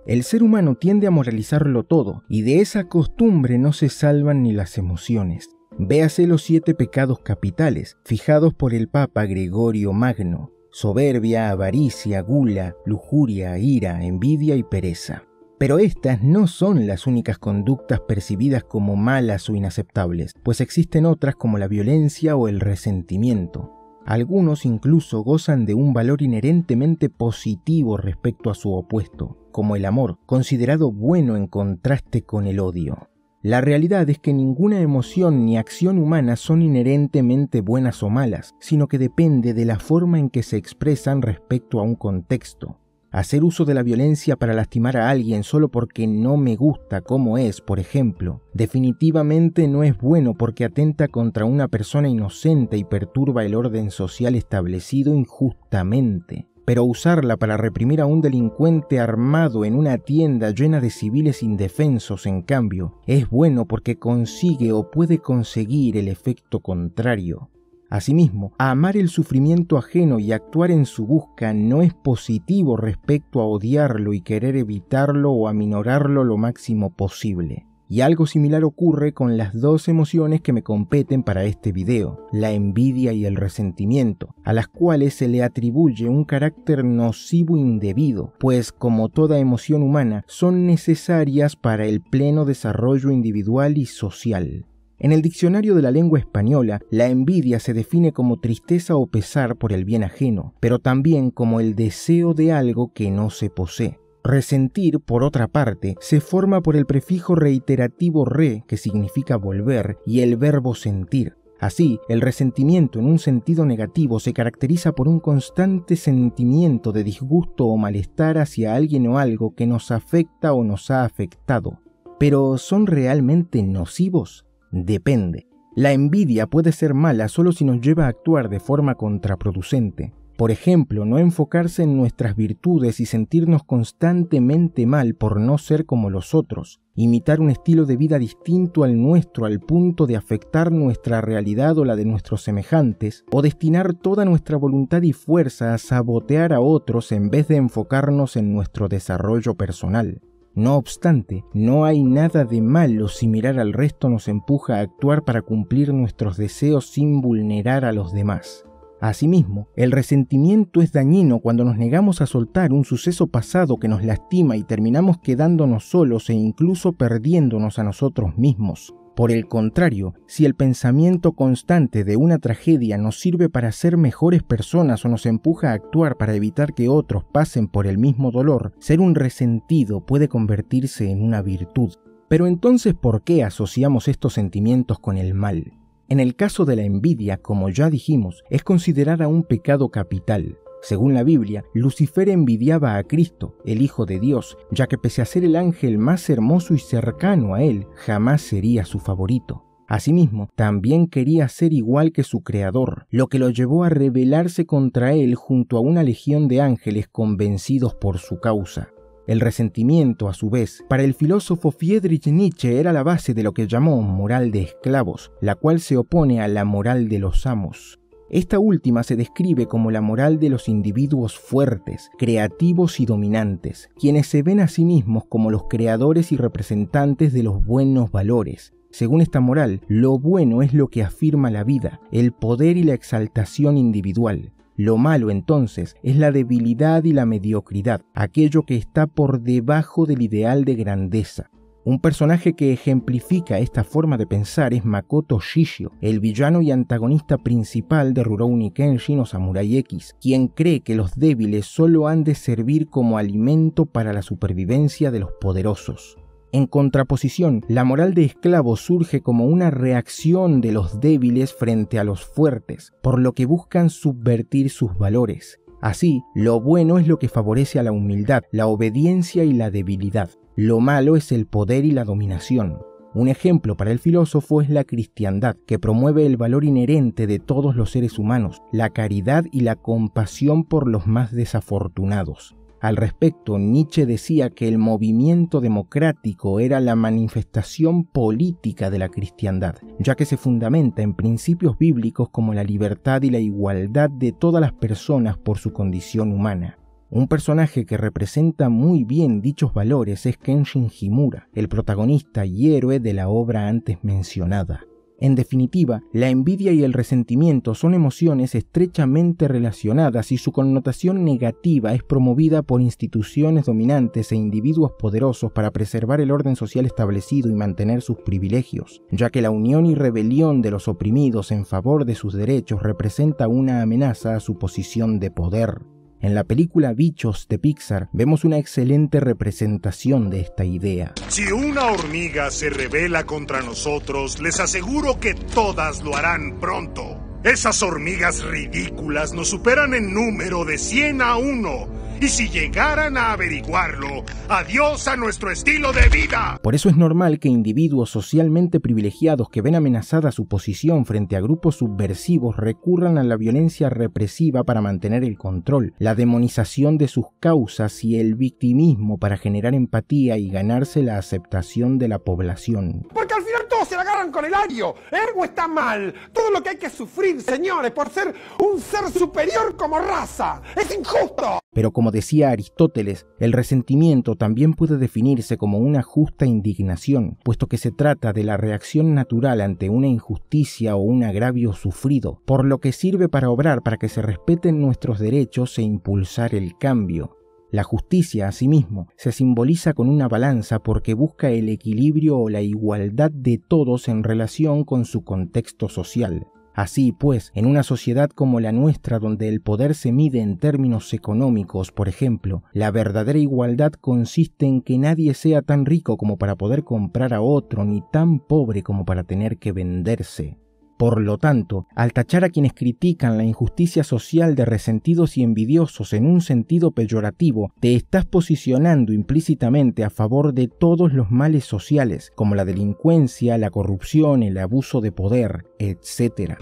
El ser humano tiende a moralizarlo todo, y de esa costumbre no se salvan ni las emociones. Véase los 7 pecados capitales, fijados por el Papa Gregorio Magno: soberbia, avaricia, gula, lujuria, ira, envidia y pereza. Pero estas no son las únicas conductas percibidas como malas o inaceptables, pues existen otras como la violencia o el resentimiento. Algunos incluso gozan de un valor inherentemente positivo respecto a su opuesto, como el amor, considerado bueno en contraste con el odio. La realidad es que ninguna emoción ni acción humana son inherentemente buenas o malas, sino que depende de la forma en que se expresan respecto a un contexto. Hacer uso de la violencia para lastimar a alguien solo porque no me gusta cómo es, por ejemplo, definitivamente no es bueno porque atenta contra una persona inocente y perturba el orden social establecido injustamente. Pero usarla para reprimir a un delincuente armado en una tienda llena de civiles indefensos, en cambio, es bueno porque consigue o puede conseguir el efecto contrario. Asimismo, amar el sufrimiento ajeno y actuar en su busca no es positivo respecto a odiarlo y querer evitarlo o aminorarlo lo máximo posible. Y algo similar ocurre con las 2 emociones que me competen para este video, la envidia y el resentimiento, a las cuales se le atribuye un carácter nocivo indebido, pues como toda emoción humana, son necesarias para el pleno desarrollo individual y social. En el diccionario de la lengua española, la envidia se define como tristeza o pesar por el bien ajeno, pero también como el deseo de algo que no se posee. Resentir, por otra parte, se forma por el prefijo reiterativo re, que significa volver, y el verbo sentir. Así, el resentimiento en un sentido negativo se caracteriza por un constante sentimiento de disgusto o malestar hacia alguien o algo que nos afecta o nos ha afectado. ¿Pero son realmente nocivos? Depende. La envidia puede ser mala solo si nos lleva a actuar de forma contraproducente. Por ejemplo, no enfocarse en nuestras virtudes y sentirnos constantemente mal por no ser como los otros, imitar un estilo de vida distinto al nuestro al punto de afectar nuestra realidad o la de nuestros semejantes, o destinar toda nuestra voluntad y fuerza a sabotear a otros en vez de enfocarnos en nuestro desarrollo personal. No obstante, no hay nada de malo si mirar al resto nos empuja a actuar para cumplir nuestros deseos sin vulnerar a los demás. Asimismo, el resentimiento es dañino cuando nos negamos a soltar un suceso pasado que nos lastima y terminamos quedándonos solos e incluso perdiéndonos a nosotros mismos. Por el contrario, si el pensamiento constante de una tragedia nos sirve para ser mejores personas o nos empuja a actuar para evitar que otros pasen por el mismo dolor, ser un resentido puede convertirse en una virtud. Pero entonces, ¿por qué asociamos estos sentimientos con el mal? En el caso de la envidia, como ya dijimos, es considerada un pecado capital. Según la Biblia, Lucifer envidiaba a Cristo, el Hijo de Dios, ya que pese a ser el ángel más hermoso y cercano a él, jamás sería su favorito. Asimismo, también quería ser igual que su creador, lo que lo llevó a rebelarse contra él junto a una legión de ángeles convencidos por su causa. El resentimiento, a su vez, para el filósofo Friedrich Nietzsche era la base de lo que llamó moral de esclavos, la cual se opone a la moral de los amos. Esta última se describe como la moral de los individuos fuertes, creativos y dominantes, quienes se ven a sí mismos como los creadores y representantes de los buenos valores. Según esta moral, lo bueno es lo que afirma la vida, el poder y la exaltación individual. Lo malo, entonces, es la debilidad y la mediocridad, aquello que está por debajo del ideal de grandeza. Un personaje que ejemplifica esta forma de pensar es Makoto Shishio, el villano y antagonista principal de Rurouni Kenshin o Samurai X, quien cree que los débiles solo han de servir como alimento para la supervivencia de los poderosos. En contraposición, la moral de esclavo surge como una reacción de los débiles frente a los fuertes, por lo que buscan subvertir sus valores. Así, lo bueno es lo que favorece a la humildad, la obediencia y la debilidad. Lo malo es el poder y la dominación. Un ejemplo para el filósofo es la cristiandad, que promueve el valor inherente de todos los seres humanos, la caridad y la compasión por los más desafortunados. Al respecto, Nietzsche decía que el movimiento democrático era la manifestación política de la cristiandad, ya que se fundamenta en principios bíblicos como la libertad y la igualdad de todas las personas por su condición humana. Un personaje que representa muy bien dichos valores es Kenshin Himura, el protagonista y héroe de la obra antes mencionada. En definitiva, la envidia y el resentimiento son emociones estrechamente relacionadas y su connotación negativa es promovida por instituciones dominantes e individuos poderosos para preservar el orden social establecido y mantener sus privilegios, ya que la unión y rebelión de los oprimidos en favor de sus derechos representa una amenaza a su posición de poder. En la película Bichos de Pixar vemos una excelente representación de esta idea. Si una hormiga se rebela contra nosotros, les aseguro que todas lo harán pronto. Esas hormigas ridículas nos superan en número de 100 a 1. Y si llegaran a averiguarlo, adiós a nuestro estilo de vida. Por eso es normal que individuos socialmente privilegiados que ven amenazada su posición frente a grupos subversivos recurran a la violencia represiva para mantener el control, la demonización de sus causas y el victimismo para generar empatía y ganarse la aceptación de la población. Porque al final todos se la agarran con el ario. Ergo está mal. Todo lo que hay que sufrir, señores, por ser un ser superior como raza. ¡Es injusto! Pero como decía Aristóteles, el resentimiento también puede definirse como una justa indignación, puesto que se trata de la reacción natural ante una injusticia o un agravio sufrido, por lo que sirve para obrar para que se respeten nuestros derechos e impulsar el cambio. La justicia, asimismo, se simboliza con una balanza porque busca el equilibrio o la igualdad de todos en relación con su contexto social. Así pues, en una sociedad como la nuestra, donde el poder se mide en términos económicos, por ejemplo, la verdadera igualdad consiste en que nadie sea tan rico como para poder comprar a otro, ni tan pobre como para tener que venderse. Por lo tanto, al tachar a quienes critican la injusticia social de resentidos y envidiosos en un sentido peyorativo, te estás posicionando implícitamente a favor de todos los males sociales, como la delincuencia, la corrupción, el abuso de poder, etc.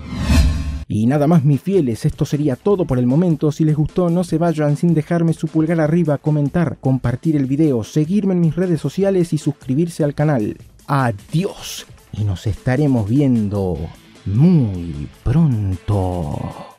Y nada más, mis fieles, esto sería todo por el momento. Si les gustó, no se vayan sin dejarme su pulgar arriba, comentar, compartir el video, seguirme en mis redes sociales y suscribirse al canal. Adiós, y nos estaremos viendo muy pronto.